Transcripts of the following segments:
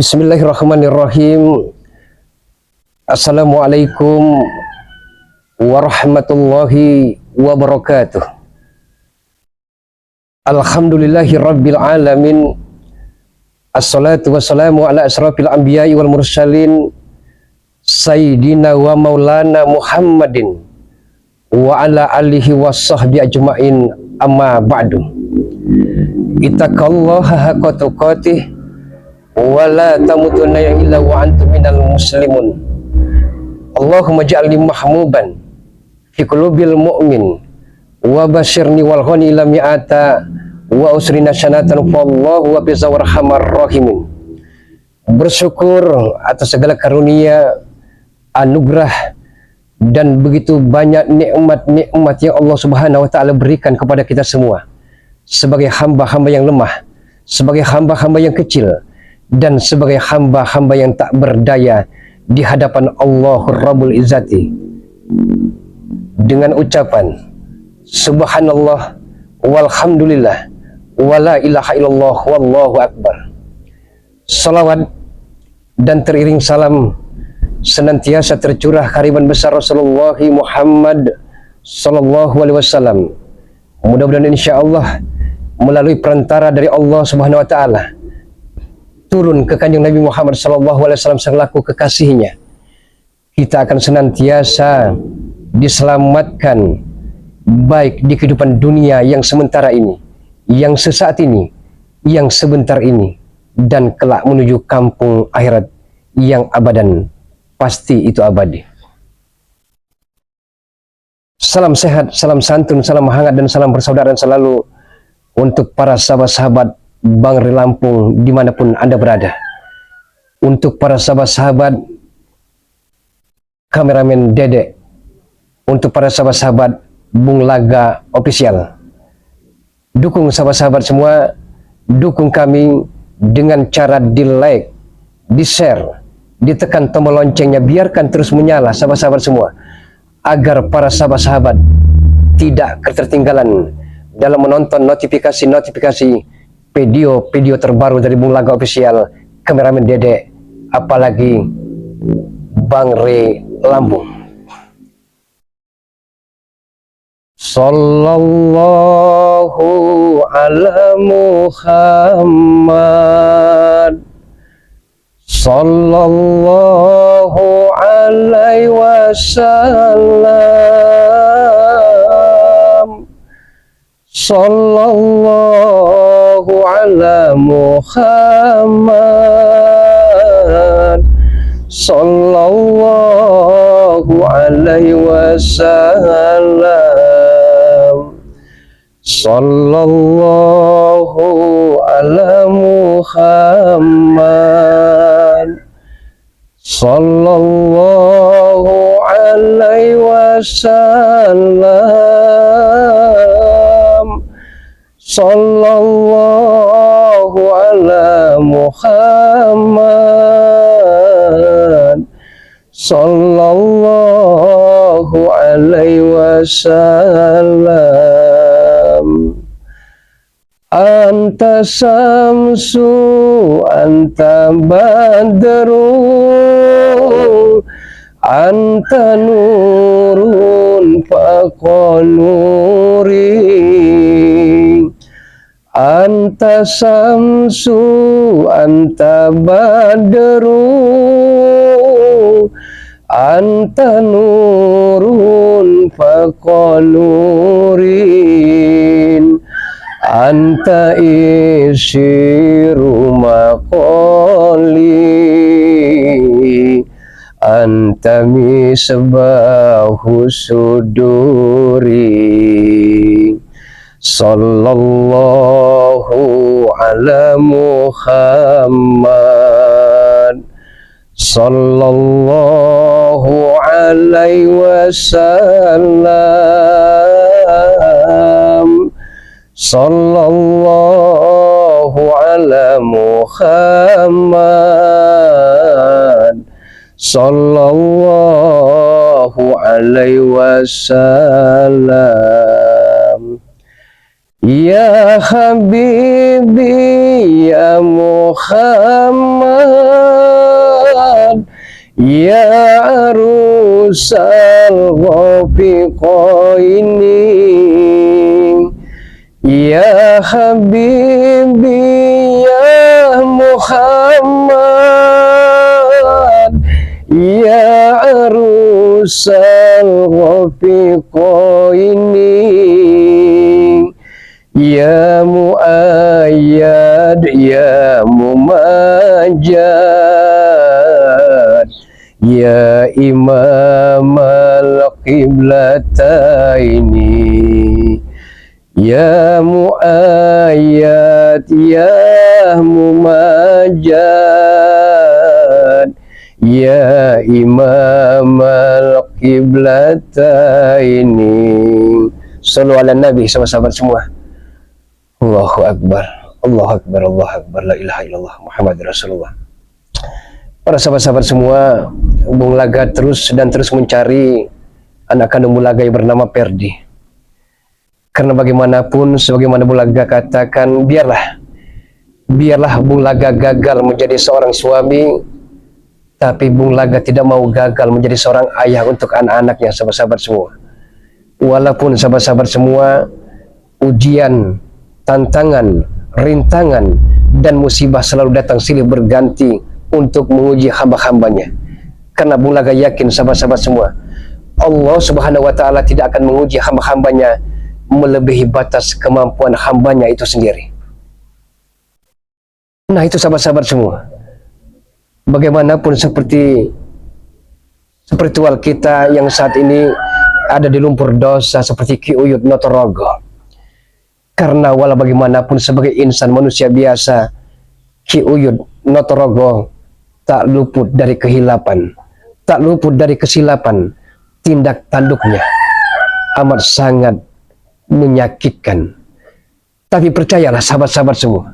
Bismillahirrahmanirrahim. Assalamualaikum warahmatullahi wabarakatuh. Alhamdulillahi rabbil alamin. Assalatu wassalamu ala asrafil anbiya'i wal mursalin Sayyidina wa maulana Muhammadin wa ala alihi wa sahbihi ajma'in, amma ba'du. Ittaqallaha haqqa tuqatih wala tamutunna illa wa antum minal muslimun. Allahumma ja'alni mahmuban fi qulubil mu'min wa basyirni wal ghani ila mi'ata wa usrina sanatan fallahu wa bizawrhamar rahimin. Bersyukur atas segala karunia, anugerah dan begitu banyak nikmat-nikmat yang Allah Subhanahu wa taala berikan kepada kita semua sebagai hamba-hamba yang lemah, sebagai hamba-hamba yang kecil, dan sebagai hamba-hamba yang tak berdaya di hadapan Allah Rabbul Izzati. Dengan ucapan subhanallah walhamdulillah wala ilaha illallah wallahu akbar, salawat dan teriring salam senantiasa tercurah kehadiran besar Rasulullah Muhammad sallallahu alaihi wasallam. Mudah-mudahan insyaallah melalui perantara dari Allah Subhanahu wa taala turun ke kanjeng Nabi Muhammad SAW selaku kekasihnya, kita akan senantiasa diselamatkan baik di kehidupan dunia yang sementara ini, yang sesaat ini, yang sebentar ini, dan kelak menuju kampung akhirat yang abadan, pasti itu abadi. Salam sehat, salam santun, salam hangat, dan salam persaudaraan selalu untuk para sahabat-sahabat Bang Ri Lampung dimanapun Anda berada. Untuk para sahabat-sahabat kameramen Dede, untuk para sahabat-sahabat Bung Laga Official, dukung sahabat-sahabat semua, dukung kami dengan cara di like, di share, ditekan tombol loncengnya, biarkan terus menyala sahabat-sahabat semua, agar para sahabat-sahabat tidak ketertinggalan dalam menonton notifikasi-notifikasi video-video terbaru dari Bung Laga Official, kameramen Dede, apalagi Bang Ri Lampung. Sallallahu ala Muhammad, sallallahu alaihi wasallam, sallallahu ala Muhammad, sallallahu alaihi wasallam, sallallahu ala Muhammad, sallallahu alaihi wasallam, sallallahu ala Muhammad, sallallahu alaihi wasallam. Anta samsu anta badru anta nurun faqanuri, anta samsu anta badru anta nurun faqanurin, anta isiru maqali, anta misbahu suduri. Sallallahu ala Muhammad, sallallahu alaihi wasallam, sallallahu ala Muhammad, sallallahu alaihi wasallam. Ya Habibi ya Muhammad, Ya arusal ghafiqaini, ya habibi ya Muhammad, ya arusal ghafiqaini, ya muayyad ya mumajjad, ya imam al-qiblataini, ya muayyad ya mumajjad, ya imam al-qiblataini. Sallu ala nabi, sahabat-sahabat semua. Allahu Akbar, Allahu Akbar, Allahu Akbar, la ilaha illallah, Muhammad Rasulullah. Para sahabat-sahabat semua, Bung Laga terus mencari anak kandung Bung Laga yang bernama Perdi. Karena bagaimanapun, sebagaimana Bung Laga katakan, biarlah Bung Laga gagal menjadi seorang suami, tapi Bung Laga tidak mau gagal menjadi seorang ayah untuk anak-anaknya, sahabat-sahabat semua. Walaupun sahabat-sahabat semua, ujian, tantangan, rintangan, dan musibah selalu datang silih berganti untuk menguji hamba-hambanya. Karena Bung Laga yakin, sahabat-sahabat semua, Allah Subhanahu wa Ta'ala tidak akan menguji hamba-hambanya melebihi batas kemampuan hambanya itu sendiri. Nah, itu sahabat-sahabat semua, bagaimanapun seperti spiritual kita yang saat ini ada di lumpur dosa seperti Ki Uyut Notorogo. Karena walau bagaimanapun sebagai insan manusia biasa, Ki Uyut Notorogo tak luput dari kehilapan, tak luput dari kesilapan. Tindak tanduknya amat sangat menyakitkan. Tapi percayalah sahabat-sahabat semua,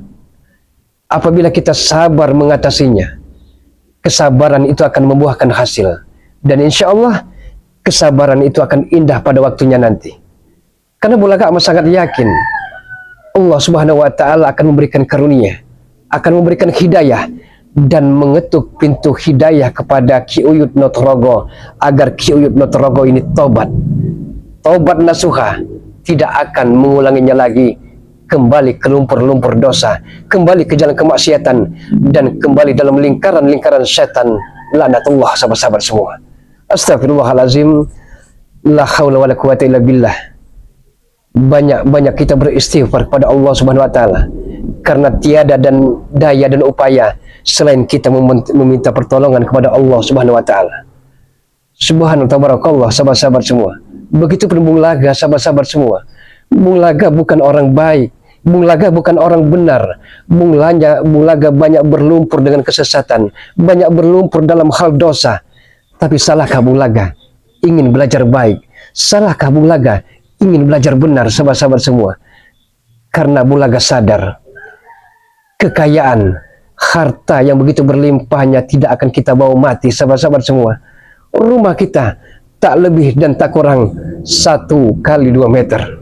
apabila kita sabar mengatasinya, kesabaran itu akan membuahkan hasil. Dan insya Allah kesabaran itu akan indah pada waktunya nanti. Karena Bung Laga amat sangat yakin Allah Subhanahu wa Ta'ala akan memberikan karunia, akan memberikan hidayah, dan mengetuk pintu hidayah kepada Ki Uyut Notorogo agar Ki Uyut Notorogo ini tobat nasuha, tidak akan mengulanginya lagi, kembali ke lumpur-lumpur dosa, kembali ke jalan kemaksiatan, dan kembali dalam lingkaran-lingkaran setan laknatullah, sahabat-sahabat semua. Astagfirullahalazim, la haula wala quwata illa billah. Banyak-banyak kita beristighfar kepada Allah Subhanahu wa Ta'ala, karena tiada dan daya dan upaya selain kita meminta pertolongan kepada Allah Subhanahu wa Ta'ala. Subhanallah, tabarakallah, sahabat-sahabat semua. Begitu pun Bung Laga, sahabat-sahabat semua. Bung Laga bukan orang baik, Bung Laga bukan orang benar. Bung Laga banyak berlumpur dengan kesesatan, banyak berlumpur dalam hal dosa. Tapi salahkah Bung Laga ingin belajar baik? Salahkah Bung Laga ingin belajar benar, sahabat-sahabat semua? Karena Bung Laga sadar, kekayaan, harta yang begitu berlimpahnya tidak akan kita bawa mati, sahabat-sahabat semua. Rumah kita tak lebih dan tak kurang 1 kali 2 meter.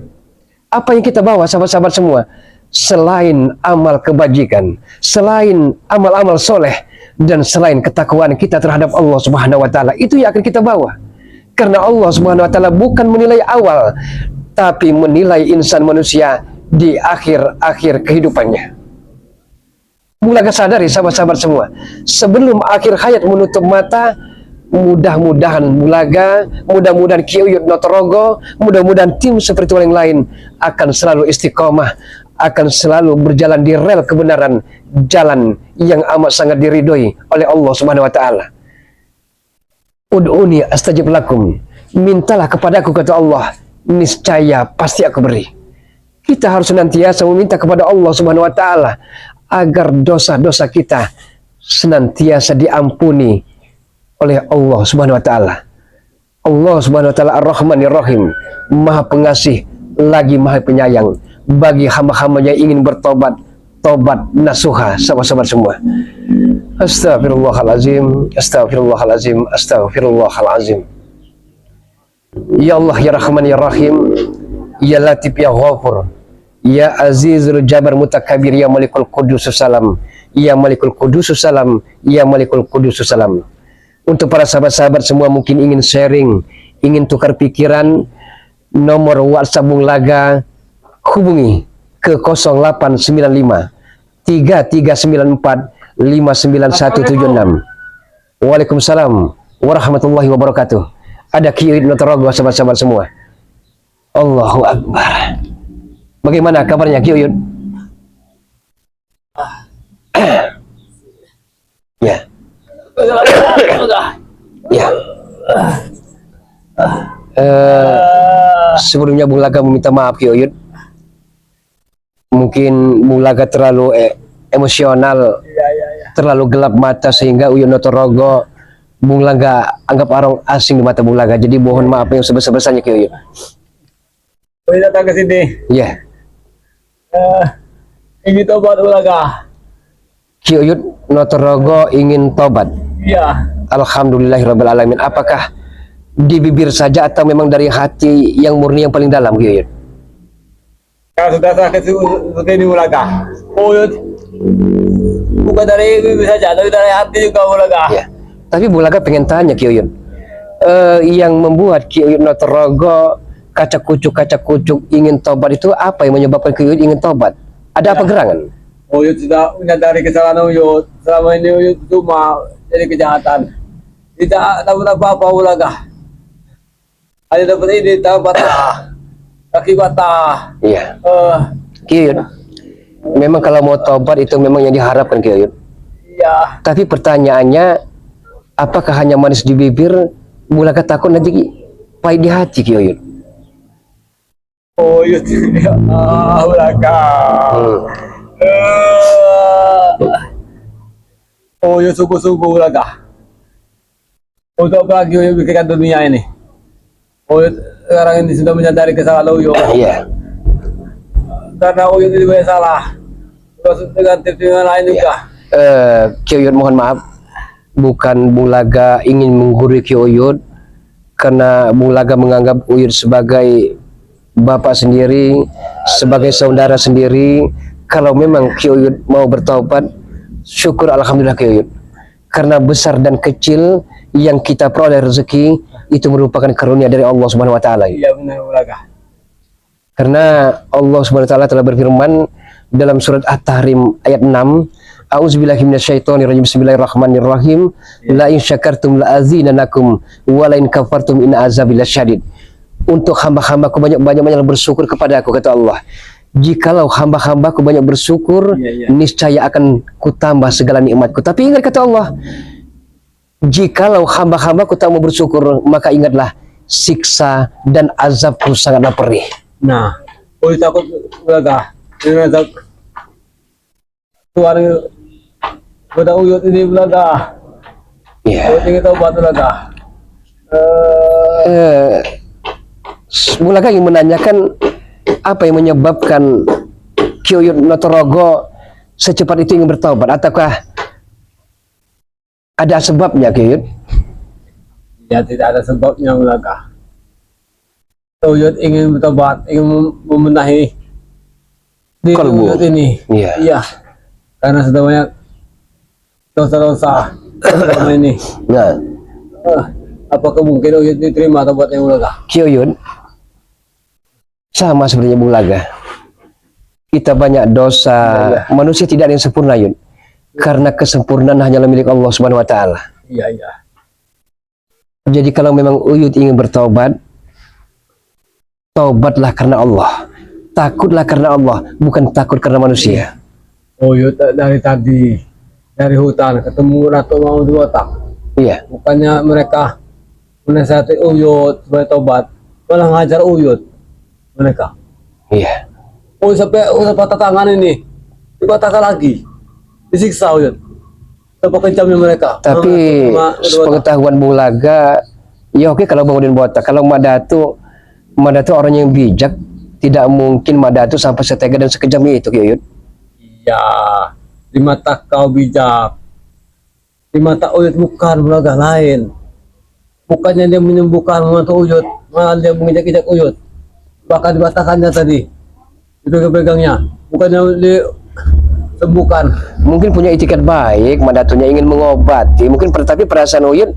Apa yang kita bawa, sahabat-sahabat semua? Selain amal kebajikan, selain amal-amal soleh, dan selain ketakwaan kita terhadap Allah Subhanahu wa Ta'ala, itu yang akan kita bawa. Karena Allah Subhanahu wa Ta'ala bukan menilai awal, tapi menilai insan manusia di akhir-akhir kehidupannya. Bung Laga sadari, sahabat-sahabat semua, sebelum akhir hayat menutup mata, mudah-mudahan Bung Laga, mudah-mudahan Ki Uyut Notorogo, mudah-mudahan tim spiritual yang lain akan selalu istiqomah, akan selalu berjalan di rel kebenaran, jalan yang amat sangat diridhoi oleh Allah Subhanahu wa Ta'ala. Ud'uni astajib lakum, mintalah kepadaku, kata Allah, niscaya pasti aku beri. Kita harus senantiasa meminta kepada Allah Subhanahu wa Ta'ala agar dosa-dosa kita senantiasa diampuni oleh Allah Subhanahu wa Ta'ala. Allah Subhanahu wa Ta'ala Ar-Rahmanir Rahim, Maha Pengasih lagi Maha Penyayang bagi hamba-hambanya yang ingin bertobat, tobat nasuha, sahabat-sahabat semua. Astagfirullahalazim, astagfirullahalazim, astagfirullahalazim. Ya Allah, ya Rahman, ya Rahim, ya Latif, ya Ghafur, ya Azizul Jabar Mutakabir, ya Malikul Qudusus Salam, ya Malikul Qudusus Salam, ya Malikul Qudusus Salam. Untuk para sahabat-sahabat semua mungkin ingin sharing, ingin tukar pikiran, nomor WhatsApp Bung Laga hubungi ke 0895 3394 59176. Waalaikumsalam warahmatullahi wabarakatuh. Ada Kiai Notorogo, sahabat-sahabat semua. Allahu Akbar. Bagaimana kabarnya Kiai? Ya. Ya. Sebelumnya Bung Laga meminta maaf Kiai. Mungkin Bung Laga terlalu emosional, terlalu gelap mata sehingga Uyun Notorogo Bung Laga anggap orang asing di mata Bung Laga. Jadi mohon maaf yang sebesar-besarnya Kiai. Boleh datang ke sini. Ya. Ingin tobat Bung Laga. Kiai Notorogo ingin tobat. Iya. Alhamdulillahirabbil alamin. Apakah di bibir saja atau memang dari hati yang murni yang paling dalam Kiai? Kalau sudah sakit seperti ini Bung Laga. Uyut. Bukan dari bibir saja, tapi dari hati juga Bung Laga. Ya. Tapi Bung Laga pengen tanya Kiai, yang membuat Kiai Notorogo kacak kucuk ingin tobat itu apa yang menyebabkan Kiai ingin tobat? Ada apa gerangan? Uyut sudah menyadari kesalahan Uyut. Selama ini Uyut cuma jadi kejahatan. Tidak dapat apa-apa Bung Laga. Hanya dapat ini, dapat patah. Kaki patah. Iya. Kiai, memang kalau mau tobat itu memang yang diharapkan Kiai. Iya. Tapi pertanyaannya, apakah hanya manis di bibir? Bung Laga takut nanti pahit di hati Kiai. Uyut. Bung Laga. Uyut sungguh-sungguh Bung Laga. Untuk apa lagi Uyut bikinkan dunia ini? Uyut sekarang ini sudah menyadari kesalahan Uyut. Iya. Karena Uyut itu banyak salah. Terus dengan tim lain juga. Kiai mohon maaf, bukan Bung Laga ingin menggurui Kiai, karena Bung Laga menganggap Uyut sebagai bapak sendiri, sebagai saudara sendiri. Kalau memang Kiai mau bertobat, syukur alhamdulillah Kiai. Karena besar dan kecil yang kita peroleh rezeki itu merupakan karunia dari Allah Subhanahu wa taala. Iya benar Bung Laga. Karena Allah Subhanahu wa taala telah berfirman dalam surat At-Tahrim ayat 6, A'udzubillahi minasyaitonirrajim. Bismillahirrahmanirrahim. La in syakartum la azinanakum wa la in kafartum in azabi lasyadid. Untuk hamba-hambaku banyak-banyak bersyukur kepada aku, kata Allah. Jikalau hamba-hambaku banyak bersyukur, niscaya akan kutambah segala nikmatku. Tapi ingat kata Allah, jikalau hamba-hambaku tak mau bersyukur, maka ingatlah siksa dan azabku sangatlah perih. Nah, Uyut takut Bung Laga. Dengan azab Tuhan pada Uyut ini Bung Laga. Iya. Uyut ingin tobat Bung Laga. Bung Laga ingin menanyakan apa yang menyebabkan Kiai Notorogo secepat itu ingin bertobat, ataukah ada sebabnya Kiai? Ya tidak ada sebabnya Bung Laga. Uyut ingin bertobat, ingin membenahi diri Kalbu. Uyut ini. Iya. Iya. Karena sudah banyak dosa-dosa selama ini. Nah, Apakah mungkin Uyut diterima tobatnya Bung Laga? Kiai sama sepertinya Bung Laga. Kita banyak dosa, manusia tidak ada yang sempurna Yun. Karena kesempurnaan hanyalah milik Allah Subhanahu wa taala. Iya, iya. Jadi kalau memang Uyut ingin bertobat, taubatlah karena Allah. Takutlah karena Allah, bukan takut karena manusia. Uyut dari tadi dari hutan ketemu Ratu mau di otak. Iya. Bukannya mereka menasihati Uyut supaya tobat, malah ngajar Uyut mereka. Iya. Sampai patah tangan ini dipatahkan lagi, disiksa Uyut. Sampai kencamnya mereka. Tapi pengetahuan Bung Laga, ya oke kalau bangunin botak. Kalau Madatu orang yang bijak, tidak mungkin Madatu sampai setega dan sekejam itu Kiai. Iya, di mata kau bijak, di mata Uyut bukan Bung Laga lain. Bukannya dia menyembuhkan membantu Uyut, malah dia menginjak-injak Uyut. Bahkan dibatakannya tadi, itu pegangnya. Bukannya sembuhkan. Mungkin punya itikat baik, Madatunya ingin mengobati. Mungkin tapi perasaan Uyut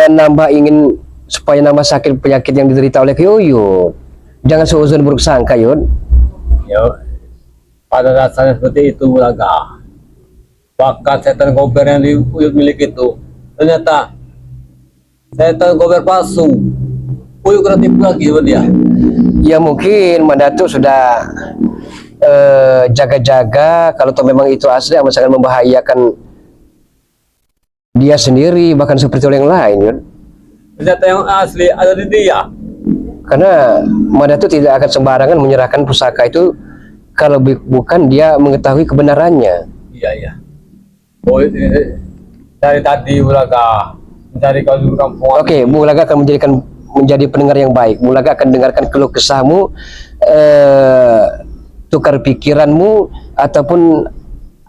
nambah ingin supaya nambah sakit penyakit yang diderita oleh Uyut. Jangan seuzon buruk sangka, Yud. Ya, pada dasarnya seperti itu Bulaga. Bakat setan gober yang Uyut miliki itu ternyata setan gober palsu. Uyut kena tipu lagi sama dia. Ya mungkin Madatu sudah jaga-jaga kalau toh memang itu asli amat sangat membahayakan dia sendiri bahkan seperti orang lain, Yud. Ternyata yang asli ada di dia. Karena Madatu tidak akan sembarangan menyerahkan pusaka itu kalau bukan dia mengetahui kebenarannya. Iya, iya. Oh, ini dari tadi Bulaga mencari kau di kampung. Oke, Bulaga akan menjadi pendengar yang baik. Bulaga akan dengarkan keluh kesahmu, tukar pikiranmu, ataupun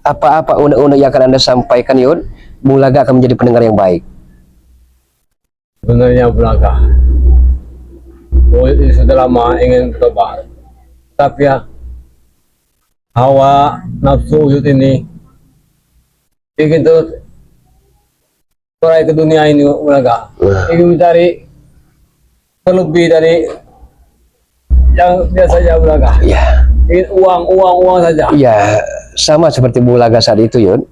apa-apa unek-unek yang akan Anda sampaikan, Yud. Bulaga akan menjadi pendengar yang baik. Sebenarnya Bulaga, ini sudah lama ingin bertobat, tapi ya hawa nafsu Uyut ini ingin terus berai ke dunia ini Bulaga, ingin mencari terlebih dari yang biasa saja Bulaga, Ya, ingin uang saja. ya sama seperti Bulaga saat itu, Yud.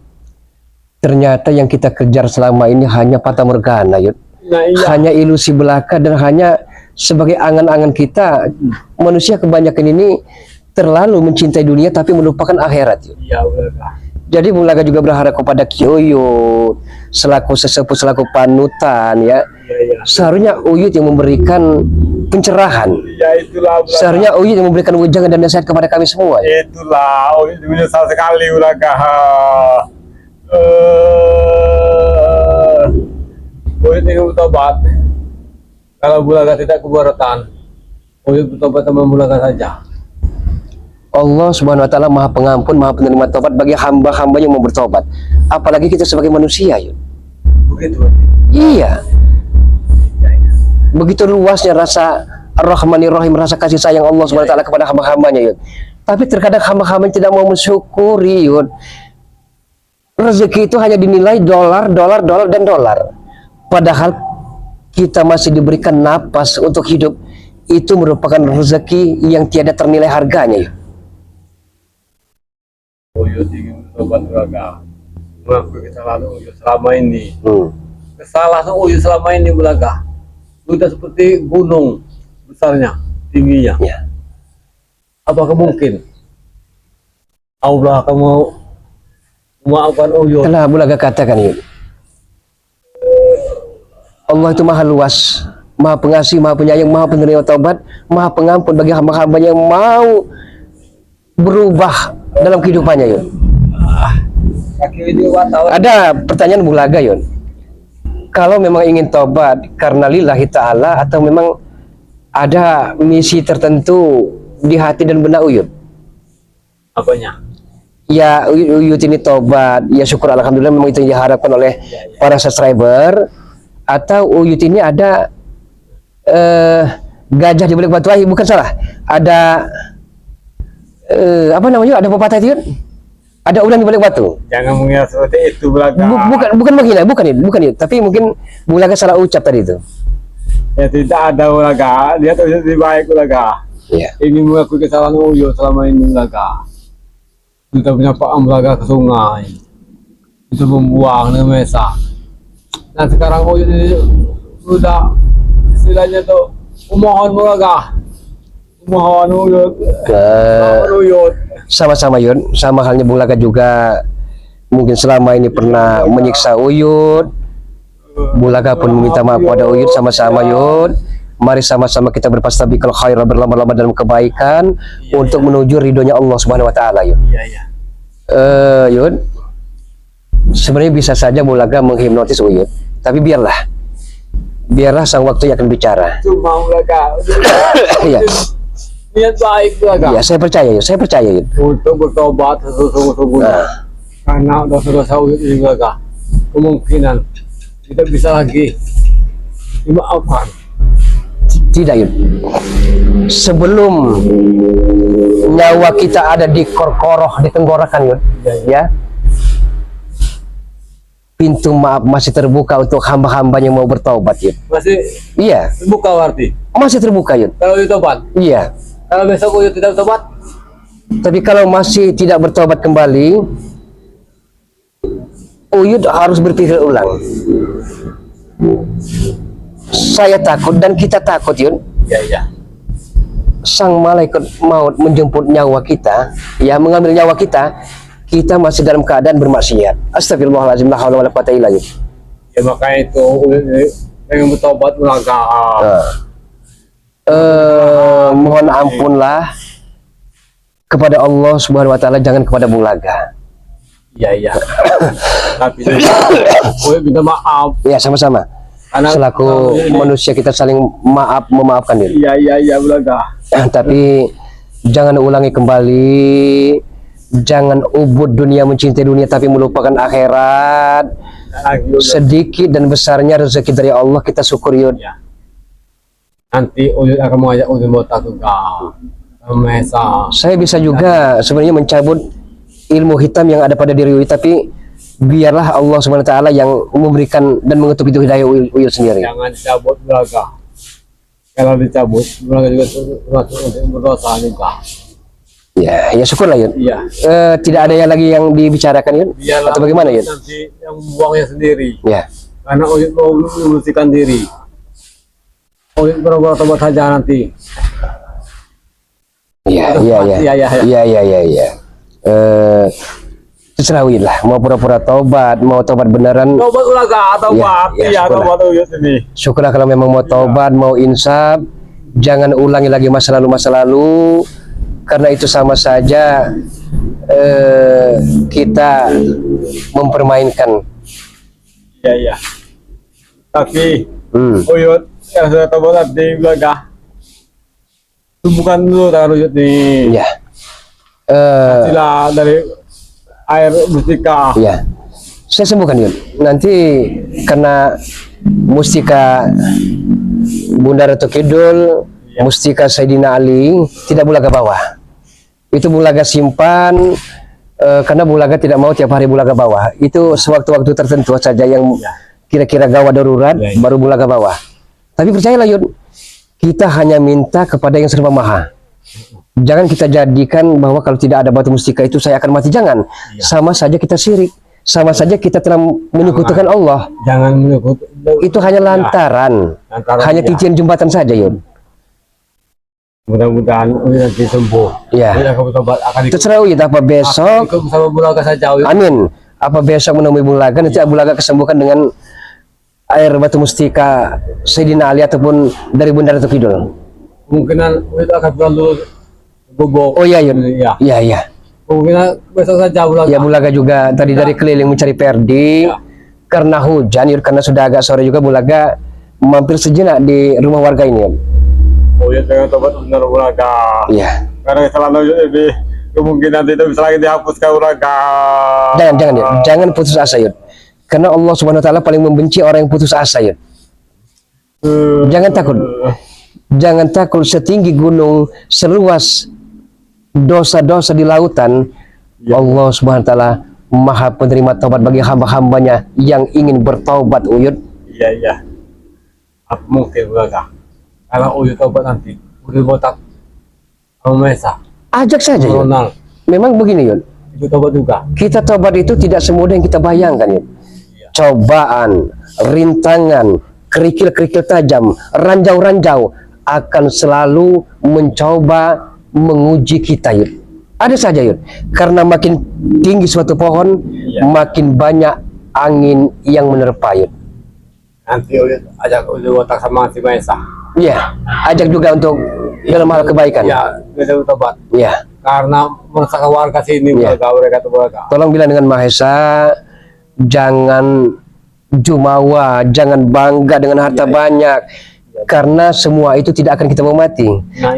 Ternyata yang kita kejar selama ini hanya fata morgana, Yud. Nah, iya. Hanya ilusi belaka dan hanya sebagai angan-angan kita. Manusia kebanyakan ini terlalu mencintai dunia tapi melupakan akhirat, Yud. Iya Bulaga. Jadi Bulaga juga berharap kepada Uyut selaku sesepuh, selaku panutan, ya. Iya. Seharusnya Uyut yang memberikan pencerahan. Ya itulah Bulaga. Seharusnya Uyut yang memberikan wejangan dan nasihat kepada kami semua. Ya. Itulah Uyut menyesal sekali Bulaga. Uyut ingin bertobat. Kalau Bulaga tidak keberatan, Uyut bertobat sama Bulaga saja. Allah Subhanahu wa taala Maha Pengampun, Maha Penerima Taubat bagi hamba-hamba yang mau bertobat. Apalagi kita sebagai manusia, Yud. Begitu. Iya. Begitu luasnya rasa Ar-Rahmanir Rahim, rasa kasih sayang Allah Subhanahu wa taala kepada hamba-hambanya, Yud. Tapi terkadang hamba-hamba tidak mau mensyukuri, Yud. Rezeki itu hanya dinilai dolar, dan dolar. Padahal kita masih diberikan napas untuk hidup. Itu merupakan rezeki yang tiada ternilai harganya, Yud. Uyut ingin bertobat Bulaga. Mengakui kesalahan Uyut selama ini. Kesalahan Uyut selama ini Bulaga. Sudah seperti gunung besarnya, tingginya. Ya. Apakah mungkin Allah akan mau memaafkan Uyut? Telah Bulaga katakan, Yud. Allah itu maha luas, maha pengasih, maha penyayang, maha penerima taubat, maha pengampun bagi hamba-hamba yang mau berubah dalam kehidupannya, Yud. Ada pertanyaan Bulaga, Yud. Kalau memang ingin taubat karena lillahi ta'ala atau memang ada misi tertentu di hati dan benak Uyut? Apanya? Ya Uyut ini taubat, ya syukur alhamdulillah memang itu yang diharapkan oleh para subscriber. Atau Uyut ini ada gajah di balik batu, bukan salah. Ada apa namanya? Ada pepatah itu, Yud? Ada ulang di balik batu. Jangan mengira seperti itu Bulaga. Bukan menghina, bukan itu. Tapi mungkin Bulaga salah ucap tadi itu. Ya tidak ada Bulaga. Dia terus lebih baik Bulaga. Ya. Ini mengakui kesalahan Uyut selama ini Bulaga. Kita punya Pak Bulaga ke sungai. Itu membuang dengan mesa. Dan sekarang Uyut ini sudah istilahnya tuh memohon Bulaga. Memohon Uyut. Uyut. Sama-sama, Yud. Sama halnya Bulaga juga mungkin selama ini pernah menyiksa Uyut. Bulaga pun meminta maaf pada Uyut. Sama-sama, Yud. Mari sama-sama kita berfastabiqul khair, berlama-lama dalam kebaikan untuk menuju ridhonya Allah Subhanahu wa taala, Yud. Iya. Yud. Sebenarnya bisa saja Bulaga menghipnotis Uyut, tapi biarlah sang waktu yang akan bicara. Cuma Bulaga. Iya. Niat baik Bulaga. Iya, saya percaya, Yud. Untuk bertobat sesungguh-sungguhnya. Karena dosa-dosa Uyut ini Bulaga, kemungkinan tidak bisa lagi dimaafkan. Tidak, Yud. Sebelum nyawa kita ada di korkoroh, di tenggorokan Yud, ya. Pintu maaf masih terbuka untuk hamba-hamba yang mau bertaubat Yud. Masih Iya, buka berarti. masih terbuka Yud. Kalau Uyut tobat. Iya. Kalau besok Uyut tidak tobat, Tapi kalau masih tidak bertobat kembali, Uyut harus berpikir ulang. Saya takut dan kita takut Yud. iya. Sang malaikat maut menjemput nyawa kita, ya mengambil nyawa kita masih dalam keadaan bermaksiat. Astagfirullahaladzim, la haula wala quwata illa billah. Ya makanya itu Uyut pengen bertobat ulaga. Mohon ampunlah kepada Allah Subhanahu wa taala, jangan kepada Bulaga. Iya. Tapi Uyut minta maaf. Ya, sama-sama. Karena Selaku manusia kita saling memaafkan diri. Iya ulaga. Tapi jangan ulangi kembali. Jangan ubud dunia, mencintai dunia tapi melupakan akhirat. Sedikit dan besarnya rezeki dari Allah kita syukuri Yud. Ya. Nanti Uyut akan mengajak Uyut botak juga. Mesa. Saya bisa juga sebenarnya mencabut ilmu hitam yang ada pada diri Uyut, tapi biarlah Allah Subhanahu wa taala yang memberikan dan mengetuk itu hidayah Uyut sendiri. Jangan dicabut ulaga. Kalau dicabut ulaga juga termasuk untuk berdosa juga. Ya syukurlah Yud. Iya. Tidak ada yang lagi yang dibicarakan Yud? Biarlah Atau bagaimana Yud? nanti yang buangnya sendiri. Ya. Karena Uyut mau membersihkan diri. Uyut berbuat tobat saja nanti. Iya. Terserah Uyut lah, mau pura-pura tobat, mau tobat beneran. Tobat ulaga atau Ya, iya syukurlah. tobat Uyut ini. Syukurlah kalau memang mau tobat, mau insaf, jangan ulangi lagi masa lalu, karena itu sama saja kita mempermainkan. Iya. Tapi Hmm. Uyut yang sudah tobat nanti ulaga. Tumbuhkan dulu tangan Uyut nih. Ya. Sila dari air mustika. Ya. Saya sembuhkan Yud. Nanti karena mustika Bunda Ratu Kidul, mustika Sayyidina Ali tidak Bulaga bawah. Itu Bulaga simpan karena Bulaga tidak mau tiap hari Bulaga bawah. Itu sewaktu-waktu tertentu saja yang kira-kira gawat darurat baru Bulaga bawah. Tapi percayalah Yud, kita hanya minta kepada yang serba maha. Jangan kita jadikan bahwa kalau tidak ada batu mustika itu saya akan mati, jangan. Sama saja kita syirik, sama saja kita telah menyekutukan Allah. Jangan menyebut. Itu hanya lantaran, hanya titian jembatan saja Yud. Mudah-mudahan Uyut nanti sembuh. Ya. Uyut akan bertobat, akan ikut. Terserah Uyut apa besok. Ikut bersama Bulaga saja Uyut. Amin. Apa besok menemui Bulaga, nanti Bulaga kesembuhkan dengan air batu mustika Sayyidina Ali ataupun dari Bunda Ratu Kidul. Kemungkinan Uyut akan pulang dulu bubuk. Oh iya Yud. Iya. Iya. Kemungkinan besok saja Bulaga. Ya Bulaga juga tadi dari keliling mencari Perdi. Karena hujan Yud, karena sudah agak sore juga Bulaga mampir sejenak di rumah warga ini Yud. Uyut dengan tobat benar Bulaga. Iya. Karena kesalahan Uyut ini kemungkinan tidak bisa lagi dihapuskan Bulaga. Jangan Yud. Jangan putus asa Yud. Karena Allah Subhanahu wa taala paling membenci orang yang putus asa Yud. Jangan takut. Jangan takut setinggi gunung, seluas dosa-dosa di lautan. Allah Subhanahu wa taala Maha penerima taubat bagi hamba-hambanya yang ingin bertaubat Uyut. Iya. Apa mungkin Bulaga? Kalau Uyut tobat nanti, Uyut botak sama Mesa. Ajak saja Yud. Ronald, Memang begini Yud. itu tobat juga. Kita tobat itu tidak semudah yang kita bayangkan Yud. Cobaan, rintangan, kerikil-kerikil tajam, ranjau-ranjau akan selalu mencoba menguji kita Yud. Ada saja Yud. Karena makin tinggi suatu pohon, makin banyak angin yang menerpa Yud. Nanti Uyut ajak Uyut botak sama si Mesa. Iya, ajak juga untuk dalam hal kebaikan. Ya, kita tobat. Iya. Karena meresahkan warga sini Bulaga, mereka tuh Bulaga. Tolong bilang dengan Maha Esa, jangan jumawa, jangan bangga dengan harta banyak, karena semua itu tidak akan kita mau mati.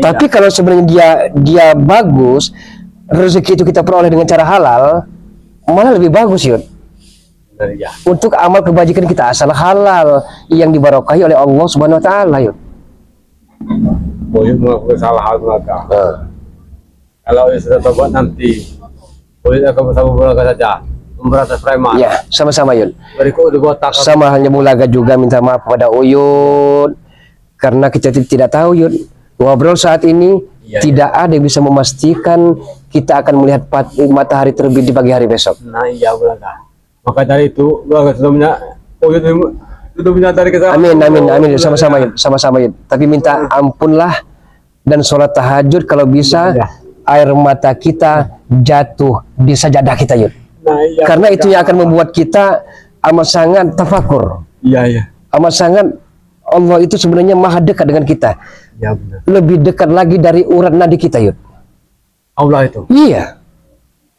Tapi kalau sebenarnya dia bagus, rezeki itu kita peroleh dengan cara halal, malah lebih bagus Yud. Benar ya. Untuk amal kebajikan kita asal halal yang dibarokahi oleh Allah Subhanahu wa taala Yud. Uyut melakukan kesalahan Bulaga. Kalau Uyut sudah tobat nanti, Uyut akan bersama Bulaga saja memberantas preman. Ya, sama-sama Yud. Berikut di botak. Sama halnya Bulaga juga minta maaf kepada Uyut karena kita tidak tahu Yud. Ngobrol saat ini Iya, tidak ada yang bisa memastikan kita akan melihat matahari terbit di pagi hari besok. Nah iya Bulaga. Maka dari itu Bulaga sudah menyadari kesalahan. Amin. Sama-sama Yud. Sama-sama Yud. Tapi minta ampunlah dan sholat tahajud kalau bisa Iya. air mata kita jatuh di sajadah kita Yud. Nah, iya, Karena itu yang akan membuat kita amat sangat tafakur. Iya. Amat sangat Allah itu sebenarnya maha dekat dengan kita. Ya benar. Lebih dekat lagi dari urat nadi kita Yud. Allah itu. Iya.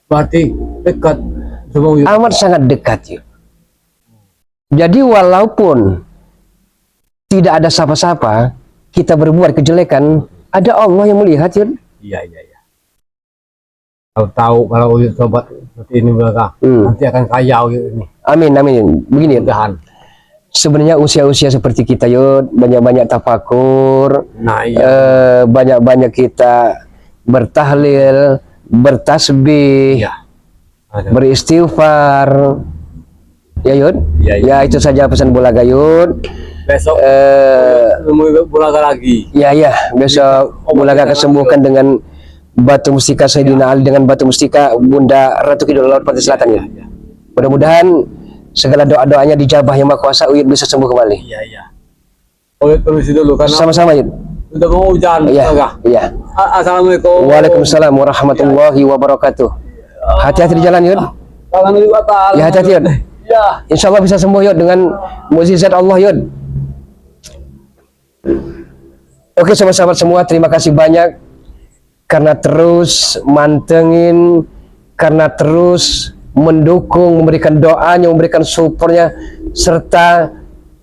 Berarti dekat sama Uyut. Amat sangat dekat Yud. Jadi walaupun tidak ada siapa-siapa, kita berbuat kejelekan, ada Allah yang melihat Yud. Iya. Kalau tahu kalau Uyut sobat seperti ini Bulaga, nanti akan kaya Uyut ini. Amin. Begini Yud. Mudahan. Sebenarnya usia-usia seperti kita Yud, banyak-banyak tafakur, Nah iya. banyak-banyak kita bertahlil, bertasbih, Iya. Ada. beristighfar. Ya Yud? Iya. Ya itu saja pesan Bulaga Yud. Besok temui Bulaga lagi. Ya besok Bulaga kesembuhkan dengan batu mustika Sayyidina Ali, dengan batu mustika Bunda Ratu Kidul Laut Pantai Selatan ya. Mudah-mudahan segala doa-doanya dijabah yang Maha Kuasa, Uyut bisa sembuh kembali. Iya. Uyut permisi dulu karena Sama-sama Yud. udah mau hujan. Bulaga. Iya. Assalamualaikum. Waalaikumsalam warahmatullahi wabarakatuh. Hati-hati di jalan Yud. Salam dari batal. Ya hati-hati Yud. Ya. Insya Allah bisa sembuh Yud dengan mukjizat Allah Yud. Oke sahabat-sahabat semua, terima kasih banyak karena terus mantengin, karena terus mendukung, memberikan doanya, memberikan supportnya, serta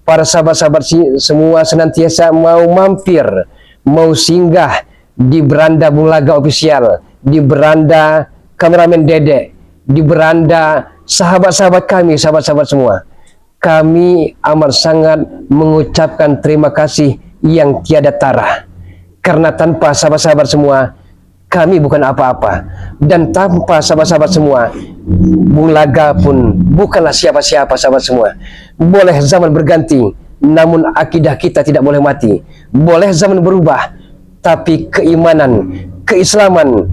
para sahabat-sahabat semua senantiasa mau mampir, mau singgah di beranda Bulaga Official, di beranda kameramen Dede, di beranda sahabat-sahabat kami, sahabat-sahabat semua. Kami amat sangat mengucapkan terima kasih yang tiada tara. Karena tanpa sahabat-sahabat semua, kami bukan apa-apa. Dan tanpa sahabat-sahabat semua, Bulaga pun bukanlah siapa-siapa sahabat semua. Boleh zaman berganti, namun akidah kita tidak boleh mati. Boleh zaman berubah, tapi keimanan, keislaman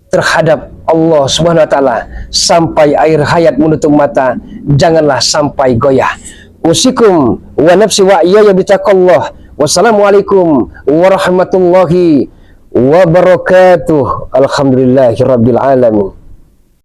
terhadap Allah Subhanahu wa taala sampai air hayat menutup mata, janganlah sampai goyah. Usikum wa nafsi wa iyaya bitaqallah. Wassalamualaikum warahmatullahi wabarakatuh. Alhamdulillahirabbil alamin.